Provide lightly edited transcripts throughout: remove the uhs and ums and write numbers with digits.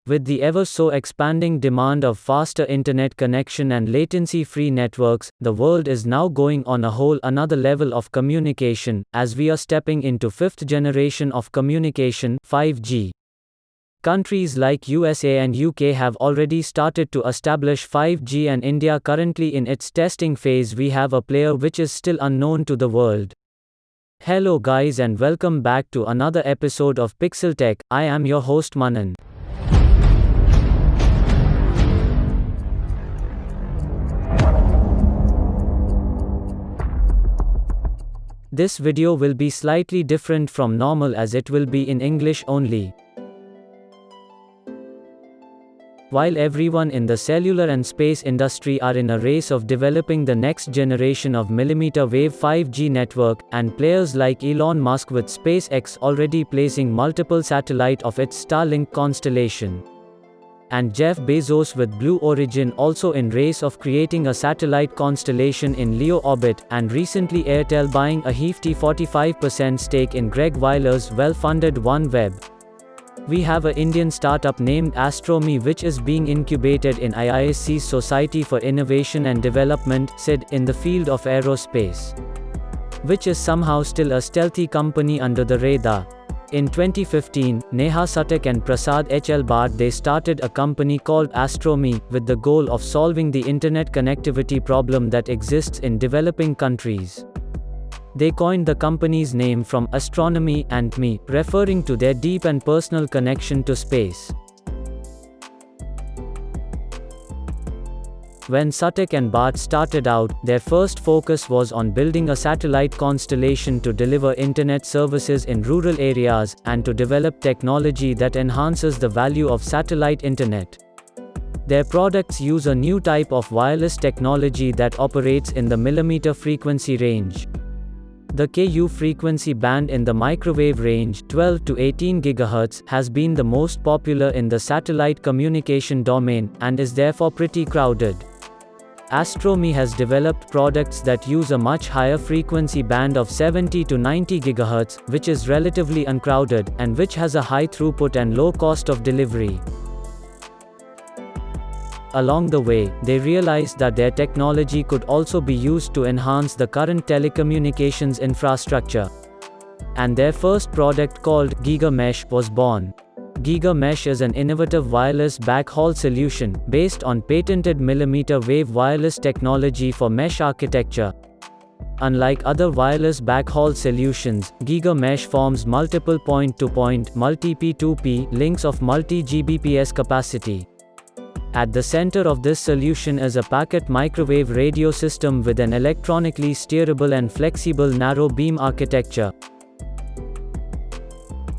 With the ever so expanding demand of faster internet connection and latency-free networks, the world is now going on a whole another level of communication, as we are stepping into fifth generation of communication, 5G. Countries like USA and UK have already started to establish 5G, and India currently in its testing phase. We have a player which is still unknown to the world. Hello guys and welcome back to another episode of Pixel Tech. I am your host Manan. This video will be slightly different from normal as it will be in English only. While everyone in the cellular and space industry are in a race of developing the next generation of mmWave 5G network, and players like Elon Musk with SpaceX already placing multiple satellites of its Starlink constellation, and Jeff Bezos with Blue Origin also in race of creating a satellite constellation in LEO orbit, and recently Airtel buying a hefty 45% stake in Greg Weiler's well-funded OneWEB. We have a Indian startup named Astrome which is being incubated in IISc's Society for Innovation and Development (SID) in the field of aerospace, which is somehow still a stealthy company under the radar. In 2015, Neha Satak and Prasad H.L. Bhatt they started a company called Astrome, with the goal of solving the internet connectivity problem that exists in developing countries. They coined the company's name from astronomy and me, referring to their deep and personal connection to space. When Satak and Bhatt started out, their first focus was on building a satellite constellation to deliver internet services in rural areas, and to develop technology that enhances the value of satellite internet. Their products use a new type of wireless technology that operates in the millimeter frequency range. The Ku frequency band in the microwave range, 12 to 18 GHz, has been the most popular in the satellite communication domain, and is therefore pretty crowded. Astrome has developed products that use a much higher frequency band of 70 to 90 GHz, which is relatively uncrowded, and which has a high throughput and low cost of delivery. Along the way, they realized that their technology could also be used to enhance the current telecommunications infrastructure, and their first product called Gigamesh was born. Gigamesh is an innovative wireless backhaul solution, based on patented millimeter wave wireless technology for mesh architecture. Unlike other wireless backhaul solutions, Gigamesh forms multiple point-to-point, multi-P2P, links of multi-Gbps capacity. At the center of this solution is a packet microwave radio system with an electronically steerable and flexible narrow beam architecture.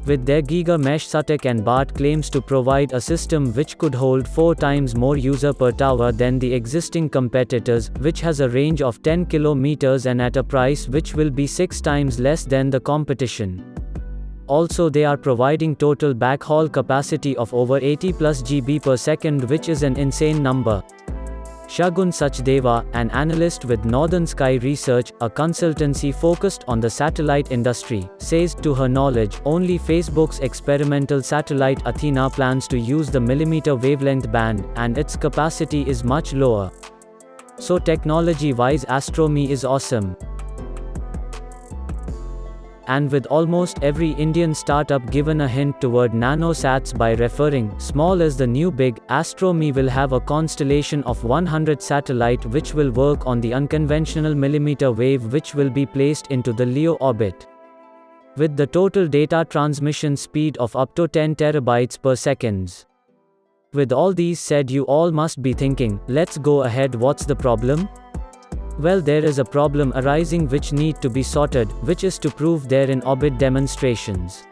With their Gigamesh, Satak and Bhatt claims to provide a system which could hold 4 times more user per tower than the existing competitors, which has a range of 10 km and at a price which will be 6 times less than the competition. Also, they are providing total backhaul capacity of over 80 plus GB per second, which is an insane number. Shagun Sachdeva, an analyst with Northern Sky Research, a consultancy focused on the satellite industry, says, to her knowledge, only Facebook's experimental satellite Athena plans to use the millimeter wavelength band, and its capacity is much lower. So technology-wise Astrome is awesome. And with almost every Indian startup given a hint toward nanosats by referring, small is the new big, Astrome will have a constellation of 100 satellites which will work on the unconventional millimeter wave, which will be placed into the LEO orbit, with the total data transmission speed of up to 10 terabytes per second. With all these said, you all must be thinking, let's go ahead, what's the problem? Well, there is a problem arising which need to be sorted, which is to prove their in-orbit demonstrations.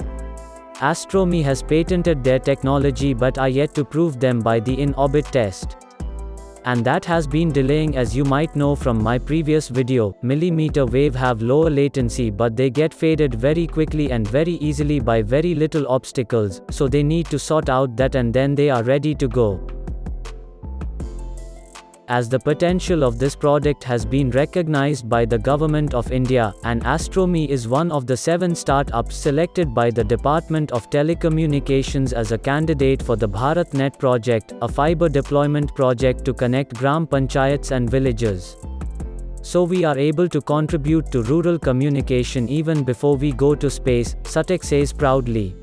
Astrome has patented their technology but are yet to prove them by the in-orbit test. And that has been delaying, as you might know from my previous video. Millimeter wave have lower latency but they get faded very quickly and very easily by very little obstacles, so they need to sort out that and then they are ready to go. as the potential of this product has been recognized by the Government of India, and Astrome is one of the 7 startups selected by the Department of Telecommunications as a candidate for the BharatNet project, a fiber deployment project to connect gram panchayats and villages. So we are able to contribute to rural communication even before we go to space, Sutek says proudly.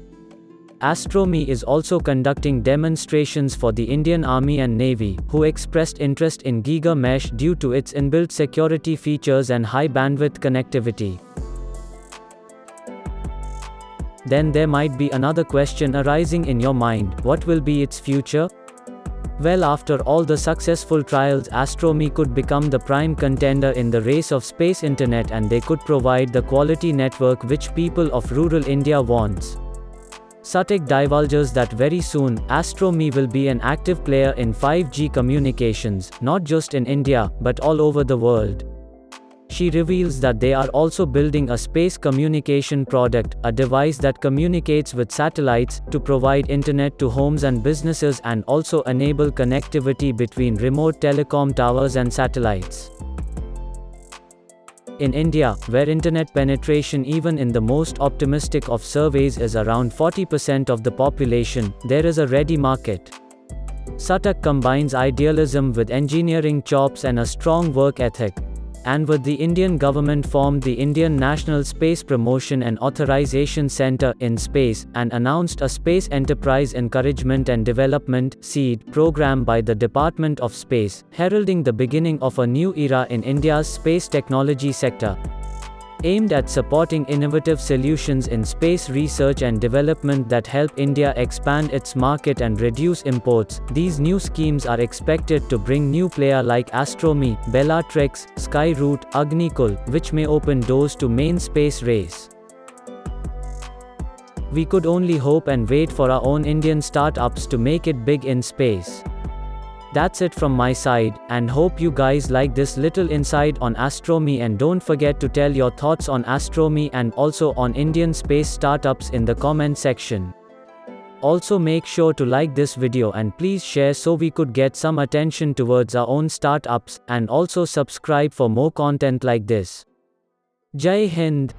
Astrome is also conducting demonstrations for the Indian Army and Navy, who expressed interest in Gigamesh due to its inbuilt security features and high bandwidth connectivity. Then there might be another question arising in your mind: what will be its future? Well, after all the successful trials, Astrome could become the prime contender in the race of space internet, and they could provide the quality network which people of rural India wants. Sutek divulges that very soon, Astrome will be an active player in 5G communications, not just in India, but all over the world. She reveals that they are also building a space communication product, a device that communicates with satellites, to provide internet to homes and businesses and also enable connectivity between remote telecom towers and satellites. In India, where internet penetration even in the most optimistic of surveys is around 40% of the population, there is a ready market. Sutek combines idealism with engineering chops and a strong work ethic. And with the Indian government formed the Indian National Space Promotion and Authorization Centre in Space, and announced a Space Enterprise Encouragement and Development (SEED) program by the Department of Space, heralding the beginning of a new era in India's space technology sector. Aimed at supporting innovative solutions in space research and development that help India expand its market and reduce imports, these new schemes are expected to bring new players like Astrome, Bellatrix, Skyroot, Agnikul, which may open doors to main space race. We could only hope and wait for our own Indian startups to make it big in space. That's it from my side, and hope you guys like this little insight on Astrome, and don't forget to tell your thoughts on Astrome and also on Indian space startups in the comment section. Also make sure to like this video and please share so we could get some attention towards our own startups, and also subscribe for more content like this. Jai Hind!